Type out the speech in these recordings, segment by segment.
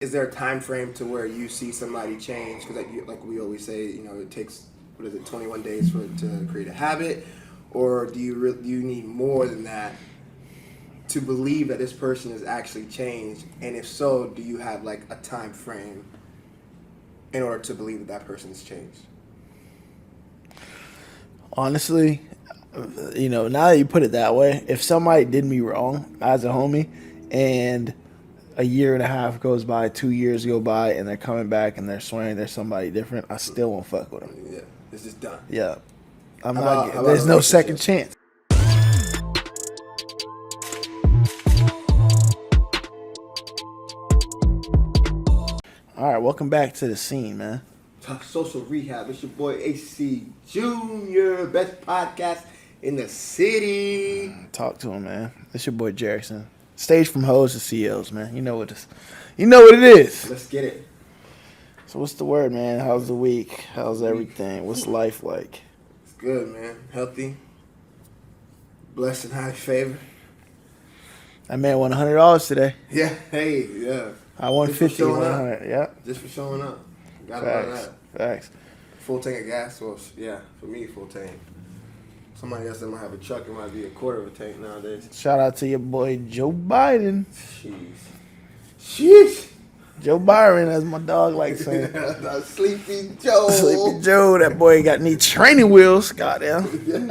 is there a time frame to where you see somebody change? Because like we always say, it takes, what is it, 21 days for it to create a habit, or do you need more than that to believe that this person has actually changed? And if so, do you have like a time frame in order to believe that that person has changed? Honestly, now that you put it that way, if somebody did me wrong as a homie and a year and a half goes by, 2 years go by, and they're coming back and they're swearing they're somebody different, I still won't fuck with them. Yeah, it's just done. Yeah. How about There's a no second relationship? chance. All right, welcome back to the scene, man. Social Rehab. It's your boy AC Jr. Best podcast in the city. Talk to him, man. It's your boy Jerison. Stage from hoes to CEOs, man. You know what it is. Let's get it. So what's the word, man? How's the week? How's everything? What's life like? It's good, man. Healthy. Blessed and highly favored. That man won $100 today. Yeah. Hey. Yeah. I won Just for 50. showing 100. Yeah. Just for showing up. Got about Facts. that. Facts. Full tank of gas. Well, yeah. For me, full tank. Somebody else that might have a truck, it might be a quarter of a tank nowadays. Shout out to your boy Joe Biden. Sheesh. Joe Byron, as my dog likes saying. Sleepy Joe. Sleepy Joe, that boy need training wheels. Goddamn. Yeah,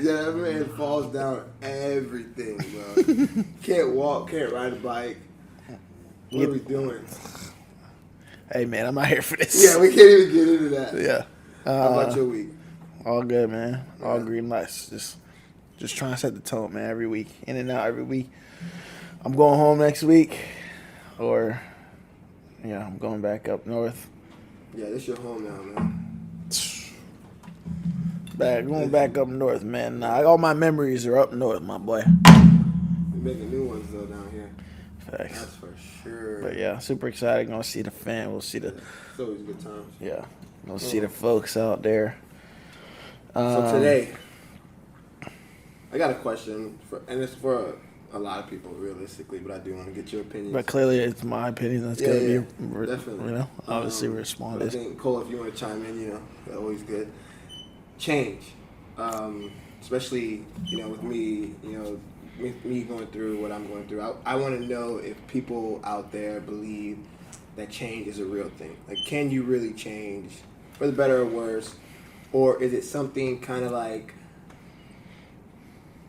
that man falls down everything, bro. Can't walk, can't ride a bike. What are we doing? Hey, man, I'm not here for this. Yeah, we can't even get into that. Yeah. How about your week? All good, man. All green lights. Just trying to set the tone, man, every week. In and out every week. I'm going home next week. I'm going back up north. Yeah, this your home now, man. Going back up north, man. All my memories are up north, my boy. We're making new ones, though, down here. Thanks. That's for sure. But, yeah, super excited. Going to see the fam. We'll see the... It's always good times. Yeah. We'll see the folks out there. So today, I got a question, and it's for a lot of people, realistically, but I do want to get your opinion. But clearly, it's my opinion that's going to be, definitely. Obviously responded. I think, Cole, if you want to chime in, that's always good. Change, especially, with me, me going through what I'm going through. I want to know if people out there believe that change is a real thing. Like, can you really change for the better or worse? Or is it something kind of like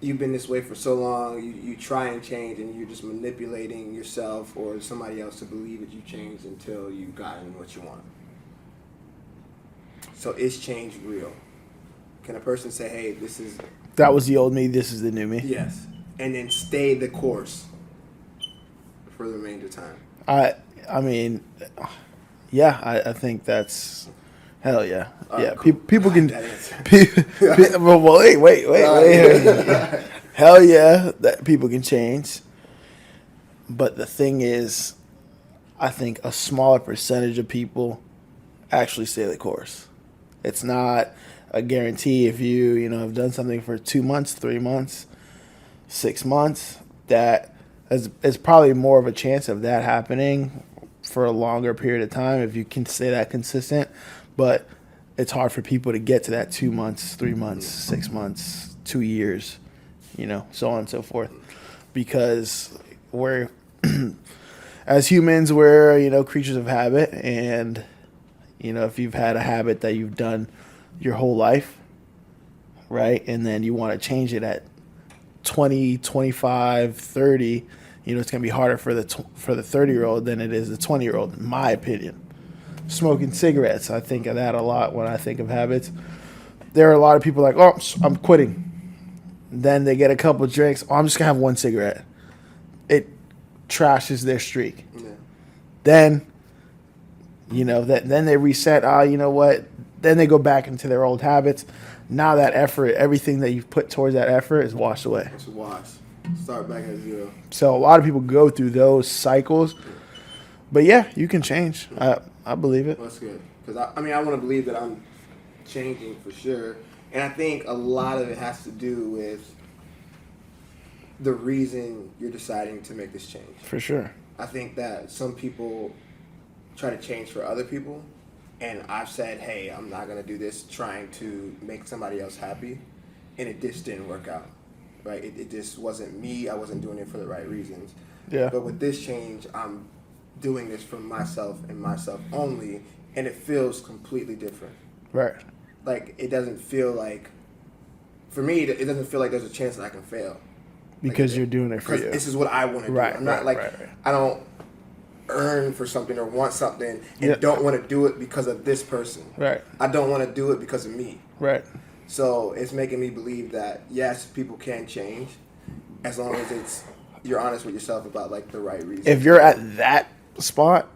you've been this way for so long, you try and change and you're just manipulating yourself or somebody else to believe that you changed until you've gotten what you want? So is change real? Can a person say, hey, this is... That was the old me, this is the new me? Yes. And then stay the course for the remainder of time? I mean, yeah, I think that's... Hell yeah. Yeah, cool. People can... Well, wait. Hell yeah, that people can change. But the thing is, I think a smaller percentage of people actually stay the course. It's not a guarantee if you have done something for 2 months, 3 months, 6 months, that is probably more of a chance of that happening for a longer period of time if you can stay that consistent. But it's hard for people to get to that 2 months, 3 months, 6 months, 2 years, so on and so forth. Because we're, as humans, we're, creatures of habit. And, if you've had a habit that you've done your whole life, right, and then you want to change it at 20, 25, 30, it's going to be harder for the 30-year-old than it is the 20-year-old, in my opinion. Smoking cigarettes, I think of that a lot when I think of habits. There are a lot of people like, oh, I'm quitting. Then they get a couple drinks. Oh, I'm just going to have one cigarette. It trashes their streak. Yeah. Then, then they reset. You know what? Then they go back into their old habits. Now that effort, everything that you've put towards that effort is washed away. It's washed. Start back at zero. So a lot of people go through those cycles. But yeah, you can change. I believe it. Well, that's good. Because, I want to believe that I'm changing for sure. And I think a lot of it has to do with the reason you're deciding to make this change. For sure. I think that some people try to change for other people, and I've said, hey, I'm not gonna do this trying to make somebody else happy, and it just didn't work out, right? It just wasn't me. I wasn't doing it for the right reasons. Yeah. But with this change, I'm doing this for myself and myself only, and it feels completely different. Right. Like, it doesn't feel like, for me, it doesn't feel like there's a chance that I can fail. Because Like, you're doing it for because you. this is what I want to do. Right, I'm not right, like, right. I don't earn for something or want something and Yeah. don't want to do it because of this person. Right. I don't want to do it because of me. Right. So it's making me believe that, yes, people can change as long as you're honest with yourself about, like, the right reason. If you're at that spot,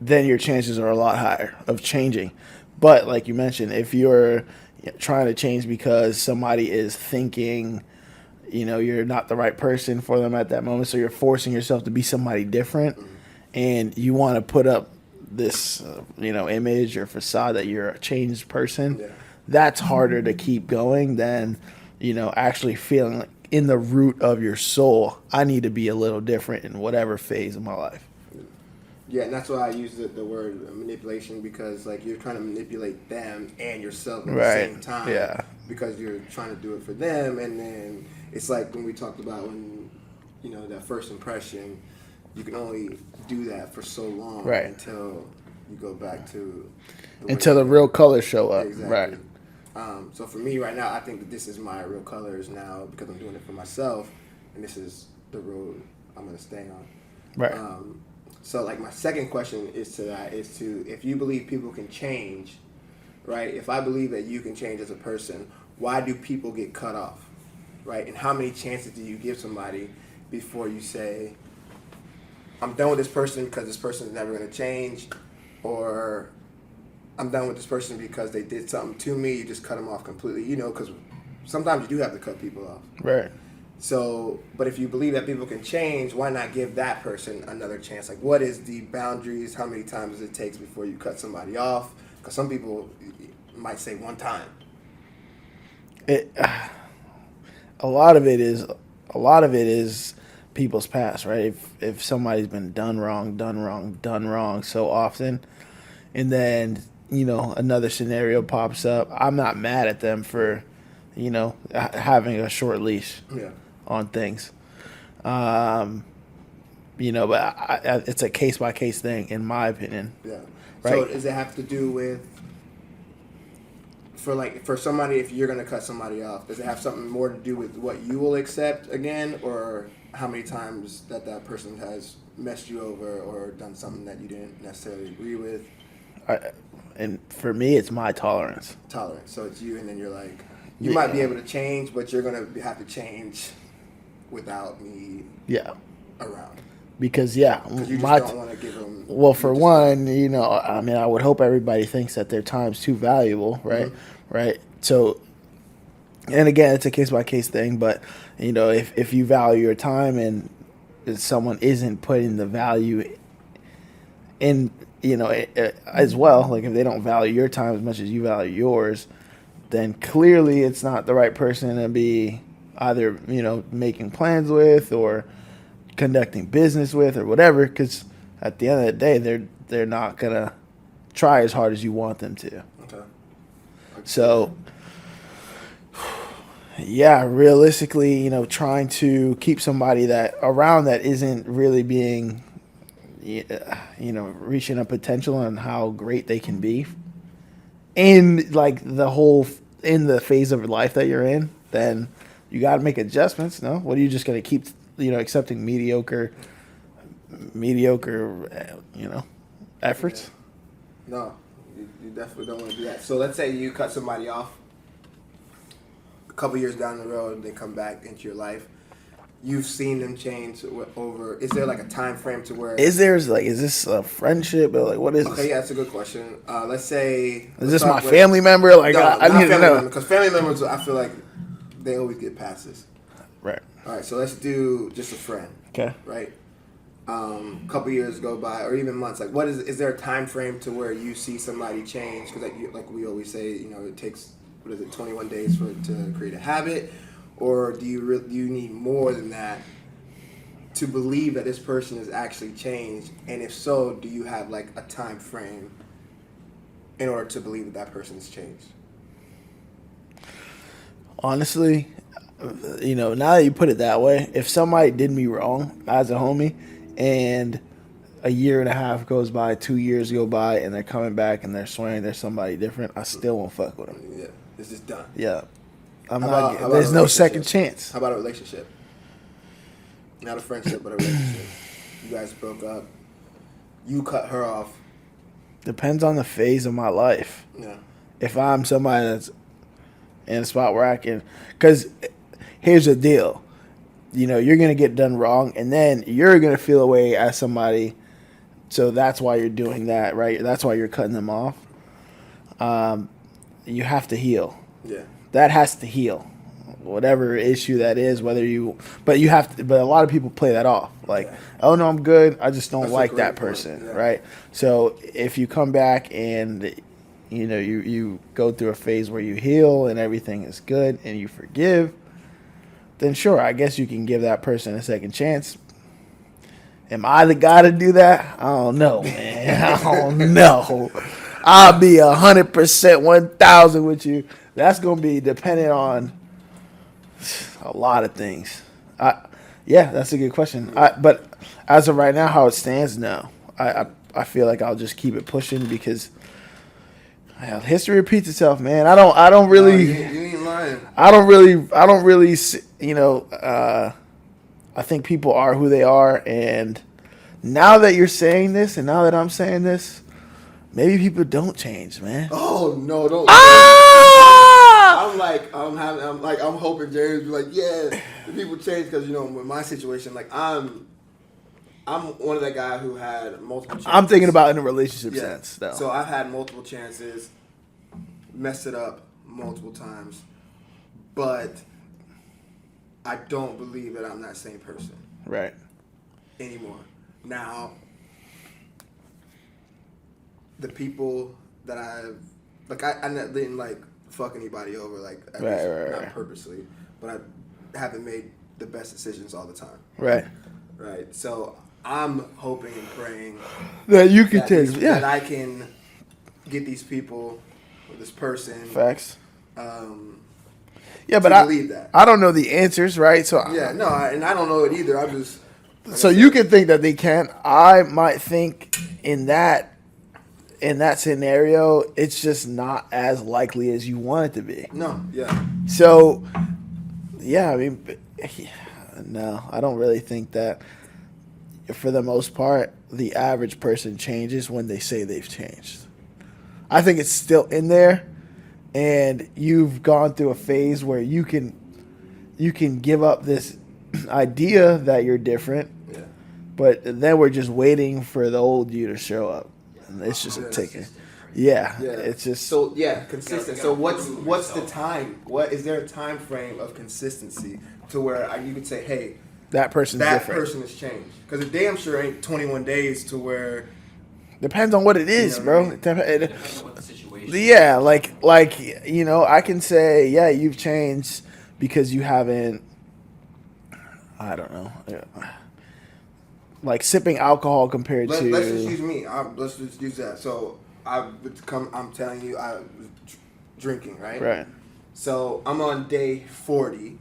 then your chances are a lot higher of changing. But like you mentioned, if you're trying to change because somebody is thinking, you're not the right person for them at that moment, so you're forcing yourself to be somebody different, and you want to put up this, image or facade that you're a changed person, Yeah. that's harder to keep going than, actually feeling like in the root of your soul, I need to be a little different in whatever phase of my life. Yeah, and that's why I use the word manipulation, because, like, you're trying to manipulate them and yourself at the Right. same time. Yeah. Because you're trying to do it for them, and then it's like when we talked about that first impression, you can only do that for so long, Right. until you go back to Until the real colors show up. Exactly. Right. So for me right now, I think that this is my real colors now, because I'm doing it for myself, and this is the road I'm going to stay on. Right. So, like, my second question is if you believe people can change, right? If I believe that you can change as a person, why do people get cut off, right? And how many chances do you give somebody before you say, I'm done with this person because this person is never going to change, or I'm done with this person because they did something to me, you just cut them off completely, because sometimes you do have to cut people off. Right. So, but if you believe that people can change, why not give that person another chance? Like, what is the boundaries? How many times does it take before you cut somebody off? Because some people might say one time. A lot of it is people's past, right? If somebody's been done wrong so often, and then another scenario pops up, I'm not mad at them for having a short leash. Yeah. On things. But it's a case by case thing, in my opinion. Yeah. Right. So does it have to do with, for somebody, if you're going to cut somebody off, does it have something more to do with what you will accept again, or how many times that person has messed you over or done something that you didn't necessarily agree with? And for me, it's my tolerance. Tolerance. So it's you, and then you're like, you might be able to change, but you're going to have to change without me around. Because, you just don't want to give them... Well, for one, I would hope everybody thinks that their time's too valuable, right? Mm-hmm. Right? So, and again, it's a case-by-case thing, but, if you value your time and someone isn't putting the value in, as well, like if they don't value your time as much as you value yours, then clearly it's not the right person to be either, making plans with or conducting business with or whatever, because at the end of the day, they're not going to try as hard as you want them to. Okay. So, yeah, realistically, trying to keep somebody that isn't really being, reaching a potential and how great they can be in the phase of life that you're in, then you got to make adjustments. No, what are you just going to keep, accepting mediocre, efforts? Yeah. No, you definitely don't want to do that. So let's say you cut somebody off. A couple years down the road, they come back into your life. You've seen them change over. Is there like a time frame to where? Is this a friendship or like what is? Okay, yeah, that's a good question. Let's say. Is this my family member? Like, no, I need to know. Because family members, I feel like they always get passes. Right. All right, so let's do just a friend. Okay. Right. Couple years go by, or even months. Like, is there a time frame to where you see somebody change? Because like we always say, it takes 21 days for it to create a habit, or do you need more than that to believe that this person is actually changed? And if so, do you have like a time frame in order to believe that that person's changed? Honestly, now that you put it that way, if somebody did me wrong as a homie and a year and a half goes by, 2 years go by, and they're coming back and they're swearing they're somebody different, I still won't fuck with them. Yeah, it's just done. Yeah. How about There's a no relationship? second chance. How about a relationship? Not a friendship, but a relationship. You guys broke up. You cut her off. Depends on the phase of my life. Yeah. If I'm somebody that's in a spot where I can, because here's the deal, you're gonna get done wrong, and then you're gonna feel away as somebody. So that's why you're doing that, right? That's why you're cutting them off. You have to heal. Yeah. That has to heal, whatever issue that is. But you have to. But a lot of people play that off, like, oh no, I'm good. I just don't That's a like great that point. person, Yeah. right? So if you come back and you go through a phase where you heal and everything is good and you forgive, then sure, I guess you can give that person a second chance. Am I the guy to do that? I don't know, man. I don't know. I'll be 100%, 1,000 with you. That's gonna be dependent on a lot of things. Yeah, that's a good question. But as of right now, how it stands, no. I feel like I'll just keep it pushing because history repeats itself, man. I don't really. No, you ain't lying. I don't really. I think people are who they are, and now that you're saying this, and now that I'm saying this, maybe people don't change, man. Oh no, don't. Ah! I'm hoping James be like, yeah, the people change because with my situation, like I'm one of that guy who had multiple chances. I'm thinking about in a relationship sense, though. So I've had multiple chances, messed it up multiple times, but I don't believe that I'm that same person Right. anymore. Now, the people that I've I didn't like fuck anybody over, like at least not purposely, but I haven't made the best decisions all the time. Right. Right. So I'm hoping and praying That you can change. that I can get these people or this person. Facts. Yeah, but I believe that. I don't know the answers, right? So Yeah, no, and I don't know it either. I'm just. So you can think that they can. I might think in that scenario, it's just not as likely as you want it to be. No, yeah. So, yeah, I mean, no, I don't really think that. For the most part, the average person changes when they say they've changed. I think it's still in there, and you've gone through a phase where you can give up this idea that you're different. Yeah. But then we're just waiting for the old you to show up, and it's just a ticket. Yeah, it's just consistent. So what's the time? What is there a time frame of consistency to where you could say, hey, that person's that different. person has changed? Because it damn sure ain't 21 days to where. Depends on what it is, You know what I bro. mean? Depends on what the situation. Yeah, like I can say, yeah, you've changed because you haven't. I don't know. Like sipping alcohol compared to. Let's just use me. Let's just use that. So I'm telling you, I was drinking, right? Right. So I'm on day 40.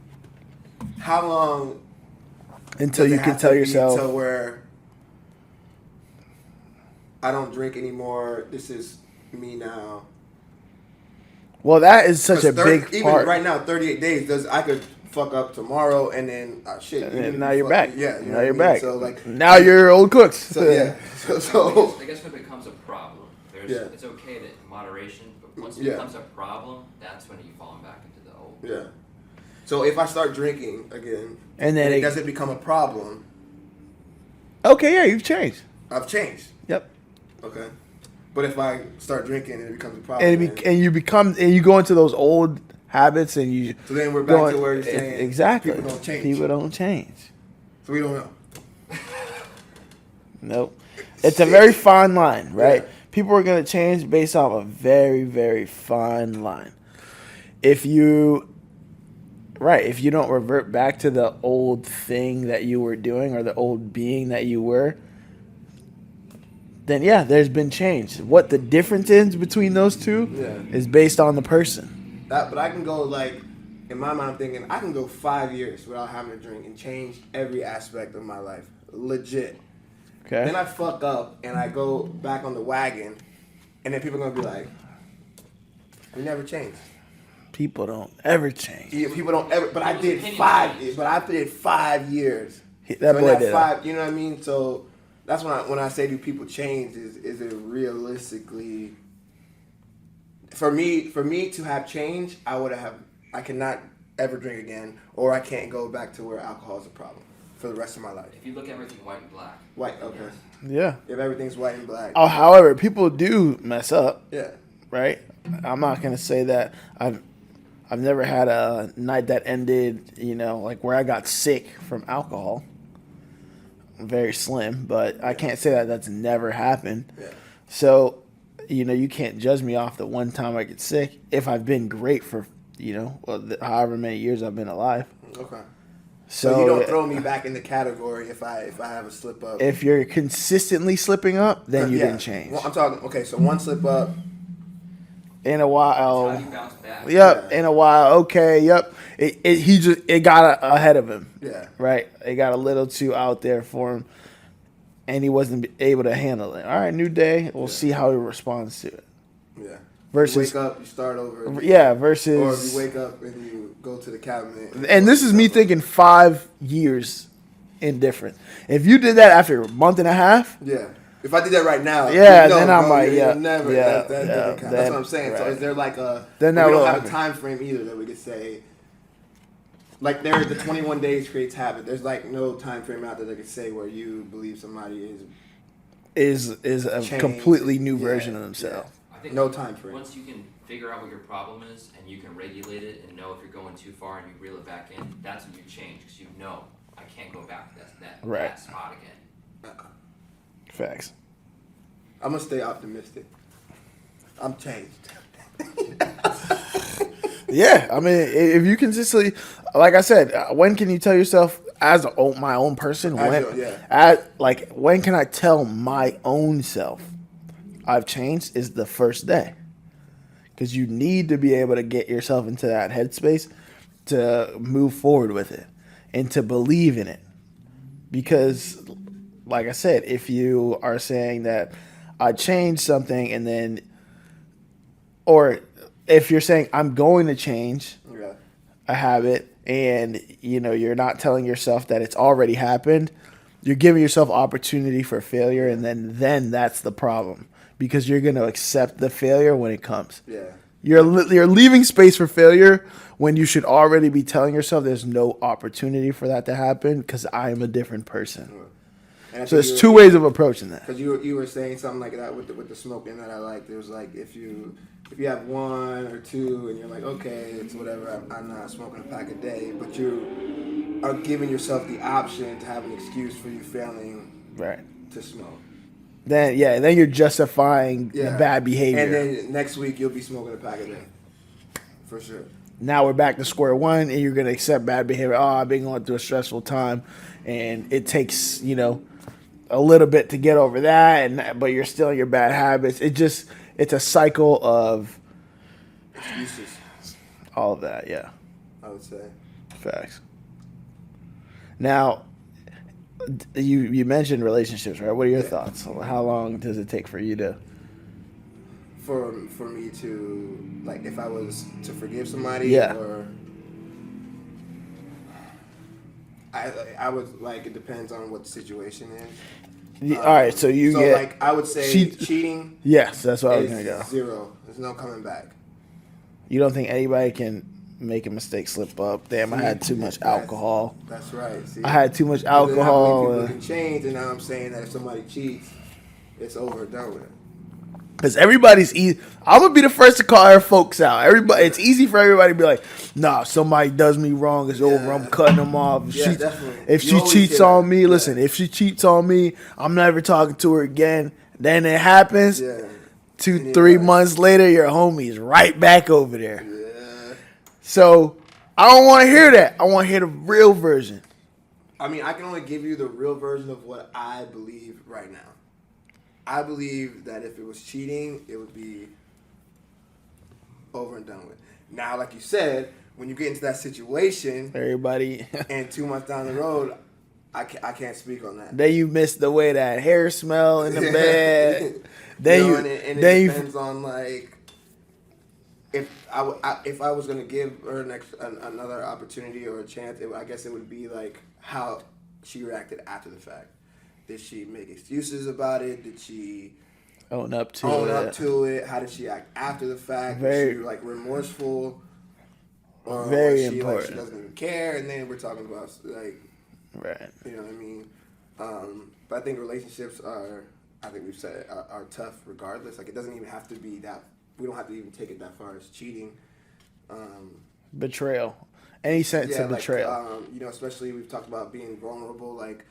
How long Until does you it can have tell to be yourself. to where I don't drink anymore? This is me now. Well, that is such a 'Cause big even part. right now, 38 days. I could fuck up tomorrow and then shit. And you then didn't now you're fuck- back. Yeah. You know Now what you're I mean? back. So like Now you're old cooks. So yeah. So I guess when it becomes a problem, Yeah. it's okay to moderation, but once it Yeah. becomes a problem, that's when you fall back into the old. yeah. So if I start drinking again, And then it it- doesn't become a problem. Okay, yeah, you've changed. I've changed. Yep. Okay. But if I start drinking and it becomes a problem, And you go into those old habits and you. so then we're back going- to where you're saying exactly. people don't change. People don't change. So we don't know. Nope. It's a very fine line, right? Yeah. People are going to change based off a very, very fine line. If you Right. If you don't revert back to the old thing that you were doing or the old being that you were, then yeah, there's been change. What the difference is between those two Yeah. is based on the person. But I can go like, in my mind, I'm thinking I can go 5 years without having a drink and change every aspect of my life, legit. Okay. Then I fuck up and I go back on the wagon, and then people are gonna be like, "We never changed." People don't ever change. Yeah, people don't ever. But I People's did opinions 5. change. But I did 5 years. That So in boy that did. 5. You know what I mean? So that's when I say do people change? Is it realistically? For me to have change, I cannot ever drink again, or I can't go back to where alcohol is a problem for the rest of my life. If you look at everything white and black. White, okay. Yeah. If everything's white and black, Oh, however, people do mess up, yeah, right? I'm not gonna say that I've never had a night that ended, like where I got sick from alcohol. Very slim, but I can't say that that's never happened. yeah, So, you can't judge me off the one time I get sick if I've been great for, however many years I've been alive. okay. So, So you don't throw me back in the category if I have a slip up. if you're consistently slipping up, then you Yeah. didn't change. Well, I'm talking. Okay, so one slip up. In a while, How do you bounce back? yep. Yeah. In a while, okay, yep. It got ahead of him, Yeah, right? It got a little too out there for him, and he wasn't able to handle it. All right, new day. We'll see how he responds to it. yeah. Versus, You wake up, you start over. yeah, Or if versus. you wake up and you go to the cabinet. And this is me thinking 5 years indifferent. If you did that after a month and a half, Yeah. If I did that right now, Yeah, no, then I'm bro, like, you're yeah, never. yeah, That yeah, doesn't count. then- That's what I'm saying. So right. is there like a? Then we that don't will have happen. a time frame either that we could say. Like there's the 21 days creates habit. There's like no time frame out there that could say where you believe somebody is a Change. completely new Yeah, version of themselves. I think No time frame. Once you can figure out what your problem is and you can regulate it and know if you're going too far and you reel it back in, that's when you change because you know I can't go back to Right. that spot again. Facts. I'm gonna stay optimistic. I'm changed. Yeah, I mean, if you consistently, like I said, when can you tell yourself as my own person? When can I tell my own self I've changed? Is the first day, because you need to be able to get yourself into that headspace to move forward with it and to believe in it. Because, like I said, if you are saying that I changed something and then, or if you're saying I'm going to change Yeah. a habit and you're not telling yourself that it's already happened, you're giving yourself opportunity for failure, and then that's the problem, because you're going to accept the failure when it comes. Yeah. You're leaving space for failure when you should already be telling yourself there's no opportunity for that to happen because I am a different person. And I So think there's two ways of approaching that. Because you were saying something like that with the smoking that I liked. It was like if you have 1 or 2 and you're like, okay, it's whatever. I'm not smoking a pack a day, but you are giving yourself the option to have an excuse for you failing Right. to smoke. Then you're justifying the bad behavior. And then next week you'll be smoking a pack a day, for sure. Now we're back to square one, and you're going to accept bad behavior. Oh, I've been going through a stressful time, and it takes, a little bit to get over that, but you're still in your bad habits. It's a cycle of Excuses, all of that, yeah. I would say. Facts. Now, you mentioned relationships, right? What are your thoughts? How long does it take for you to... For me to, like, if I was to forgive somebody, Yeah. or I would, like, it depends on what the situation is. All right, so you get... like, I would say cheating Yes, that's what I was is going to go. 0. There's no coming back. You don't think anybody can make a mistake, slip up? Damn, I had too much alcohol. That's right. See, I had too much But then I alcohol. believe people can change, and now I'm saying that if somebody cheats, it's over and done with. Because everybody's easy. I'm going to be the first to call our folks out. It's easy for everybody to be like, nah, if somebody does me wrong, it's over. I'm cutting them off. Definitely. If You she always cheats hear on that. me, Yeah. listen, if she cheats on me, I'm never talking to her again. Then it happens. Yeah. 2-3 months later, your homie's right back over there. Yeah. So I don't want to hear that. I want to hear the real version. I mean, I can only give you the real version of what I believe right now. I believe that if it was cheating, it would be over and done with. Now, like you said, when you get into that situation, Everybody, and 2 months down the road, I can't speak on that. then you miss the way that hair smell in the bed. Then and it depends on like if I was gonna give her another opportunity or a chance. I guess it would be like how she reacted after the fact. Did she make excuses about it? Did she own up to it? How did she act after the fact? Very- Was she like remorseful? Or Very was she like important. she doesn't even care? And then we're talking about like, right. you know what I mean? But I think relationships I think we've said it, are tough regardless. Like it doesn't even have to be that. We don't have to even take it that far as cheating. Betrayal. Any sense of like, betrayal. you know, especially we've talked about being vulnerable. Like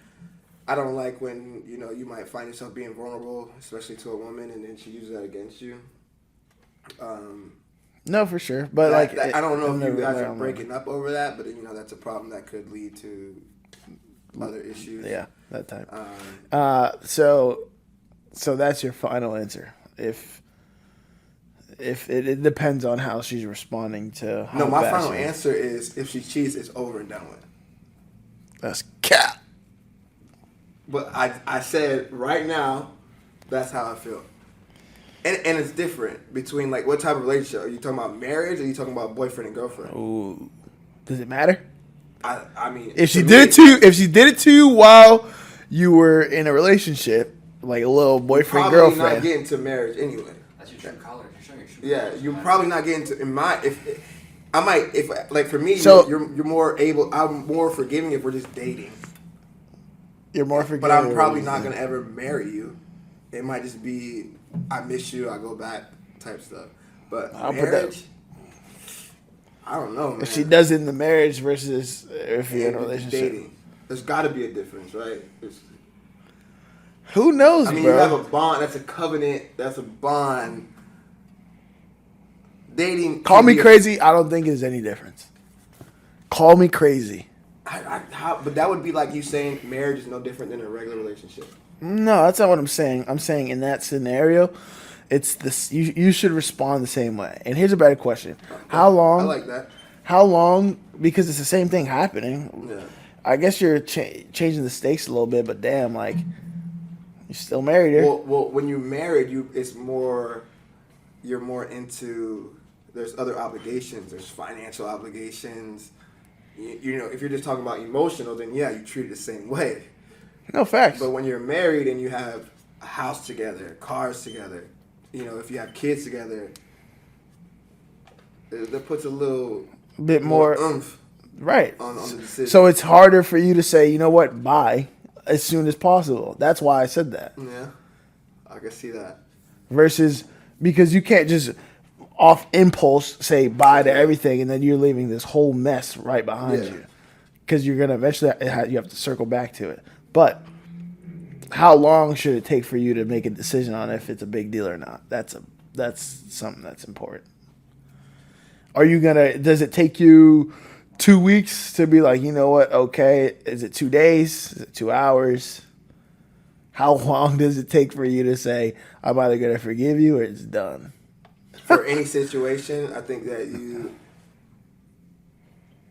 I don't like when you know you might find yourself being vulnerable, especially to a woman, and then she uses that against you. No, for sure. But I don't know if you guys are breaking up over that, but you know that's a problem that could lead to other issues. Yeah, that type. So that's your final answer. If it depends on how she's responding to. How No, my bad final she is. answer is if she cheats, it's over and done with. That's cap. But I said right now, that's how I feel. And it's different between like what type of relationship. Are you talking about marriage or are you talking about boyfriend and girlfriend? Ooh, does it matter? I mean, If she to did me, it to you, if she did it to you while you were in a relationship, like a little boyfriend probably girlfriend, not getting to marriage anyway. That's your true color. You're showing your true Yeah, colors. you're probably not getting to if like for me, So- you're more able. I'm more forgiving if we're just dating. you're more forgiving. But I'm probably not gonna ever marry you. It might just be I miss you, I go back type stuff. But I'll put that- marriage, I don't know, man. If she does it in the marriage versus if you're in a And relationship, dating, there's got to be a difference, right? who knows, I mean, bro? you have a bond. That's a covenant. That's a bond. Dating. Call can me be crazy. I don't think there's any difference. Call me crazy. But that would be like you saying marriage is no different than a regular relationship. No, that's not what I'm saying. I'm saying in that scenario, it's this. You should respond the same way. And here's a better question: How long? I like that. How long? Because it's the same thing happening. Yeah. I guess you're changing the stakes a little bit, but damn, like you still married her. Well, when you're married, it's more. You're more into. There's other obligations. There's financial obligations. You know, if you're just talking about emotional, then yeah, you treat it the same way. No facts. But when you're married and you have a house together, cars together, you know, if you have kids together, that puts a little bit more oomph right. on the decision. So it's harder for you to say, you know what, bye, as soon as possible. That's why I said that. Yeah, I can see that. Versus because you can't just off impulse say bye to everything and then you're leaving this whole mess right behind Yeah. you. Because you're gonna eventually you have to circle back to it. But how long should it take for you to make a decision on if it's a big deal or not? That's something that's important. Are you gonna? Does it take you 2 weeks to be like, you know what? Okay, is it 2 days? Is it 2 hours? How long does it take for you to say I'm either gonna forgive you or it's done? For any situation, I think that you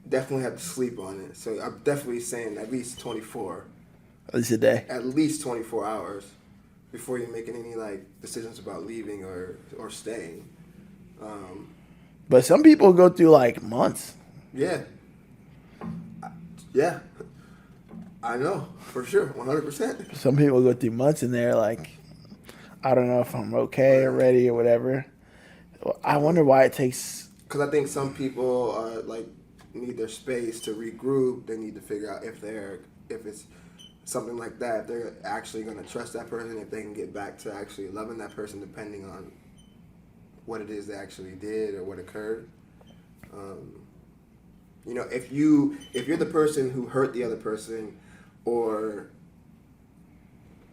definitely have to sleep on it. So I'm definitely saying at least 24. At least a day. At least 24 hours before you're making any like decisions about leaving or staying. But some people go through like months. Yeah. Yeah. I know, for sure, 100%. Some people go through months and they're like, I don't know if I'm okay or ready or whatever. I wonder why it takes. Because I think some people need their space to regroup. They need to figure out if it's something like that, if they're actually going to trust that person, if they can get back to actually loving that person, depending on what it is they actually did or what occurred. You know, if you're the person who hurt the other person, or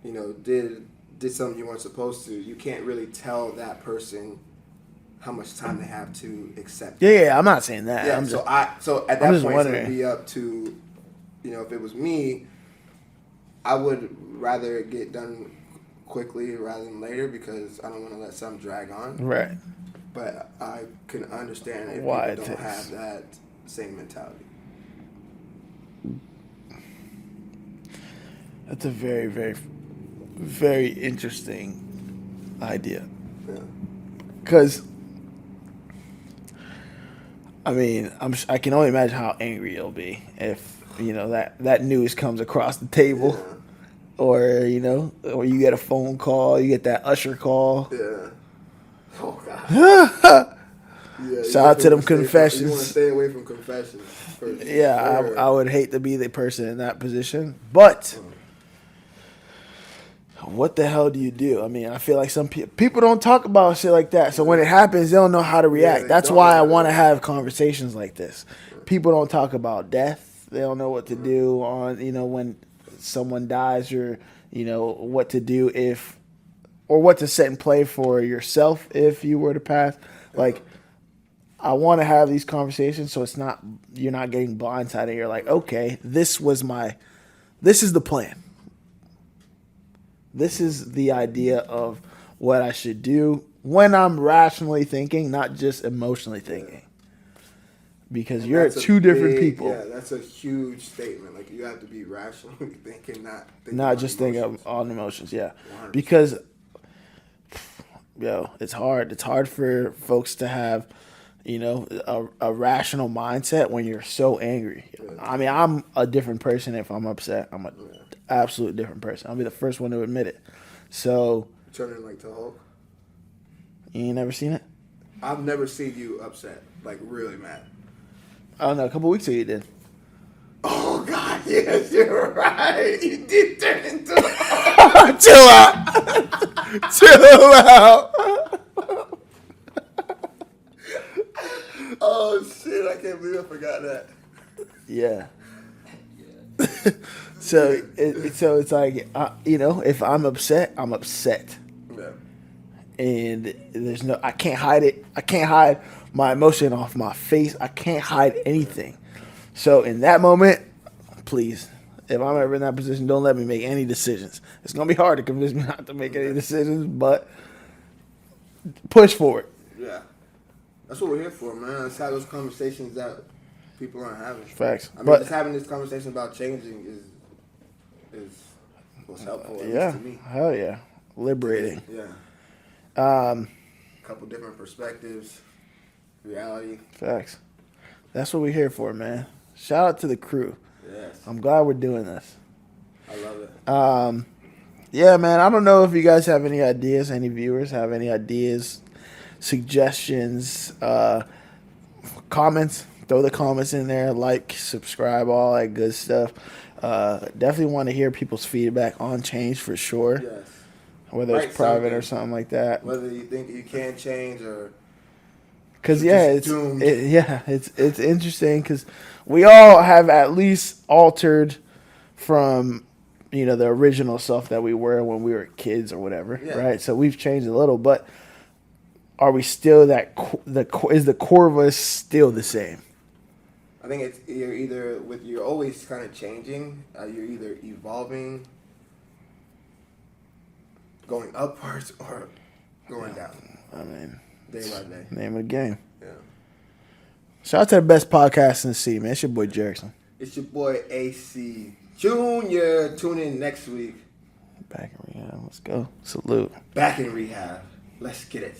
you know did something you weren't supposed to, you can't really tell that person how much time they have to accept. Yeah, I'm not saying that. Yeah. I'm So just, so at I'm that just point, it's wondering. gonna be up to, if it was me, I would rather it get done quickly rather than later because I don't want to let something drag on. right. But I can understand if Why people it don't takes- have that same mentality. That's a very, very, very interesting idea. Yeah. Because, I mean, I can only imagine how angry you'll be if that news comes across the table, or or you get a phone call, you get that usher call. Yeah. Oh God. Yeah, Shout out to them You want confessions. to stay away from confessions. For Yeah, sure. I would hate to be the person in that position, but what the hell do you do? I mean, I feel like some people don't talk about shit like that, so when it happens, they don't know how to react. they That's don't why I know how to want to react. have conversations like this. People don't talk about death. They don't know what to do on when someone dies, or what to do if, or what to set in play for yourself if you were to pass. Like, I want to have these conversations so you're not getting blindsided. You're like, okay, this is the plan. This is the idea of what I should do when I'm rationally thinking, not just emotionally thinking. Because And you're that's a two different big- people. Yeah, that's a huge statement. Like you have to be rationally thinking, not Not on just think emotions. of on emotions, yeah. 100%. Because, it's hard. It's hard for folks to have, a rational mindset when you're so angry. I mean, I'm a different person if I'm upset. I'm an absolute different person. I'll be the first one to admit it. So, Turning like to Hulk. you ain't never seen it? I've never seen you upset, like really mad. I don't know. A couple weeks ago you did. Oh God, yes, you're right. You did turn into. Chill out. Chill out. Oh shit! I can't believe I forgot that. Yeah. Yeah. So it's like if I'm upset, I'm upset, Yeah. and I can't hide it. I can't hide my emotion off my face. I can't hide anything. So in that moment, please, if I'm ever in that position, don't let me make any decisions. It's gonna be hard to convince me not to make any decisions, but push forward. Yeah. That's what we're here for, man. Let's have those conversations that people aren't having. Facts. I mean, But- just having this conversation about changing is what's helpful, at Yeah, least to me. hell yeah, liberating. Yeah. Couple different perspectives, reality. Facts. That's what we're here for, man. Shout out to the crew. Yes. I'm glad we're doing this. I love it. Yeah, man. I don't know if you guys have any ideas. Any viewers have any ideas, suggestions, comments? Throw the comments in there. Like, subscribe, all that good stuff. Definitely want to hear people's feedback on change for sure. Yes. Whether Write it's private or something. something like that. Whether you think you can change or Because You're yeah, just doomed. it's interesting because we all have at least altered from the original self that we were when we were kids or whatever, Yeah. right? So we've changed a little, but are we still is the core of us still the same? I think you're always kind of changing. You're either evolving, going upwards, or going down I mean, day by day. name of the game. Yeah. Shout out to the best podcast in the city, man. It's your boy Jerkson. It's your boy AC Junior. Tune in next week. Back in rehab. Let's go. Salute. Back in rehab. Let's get it.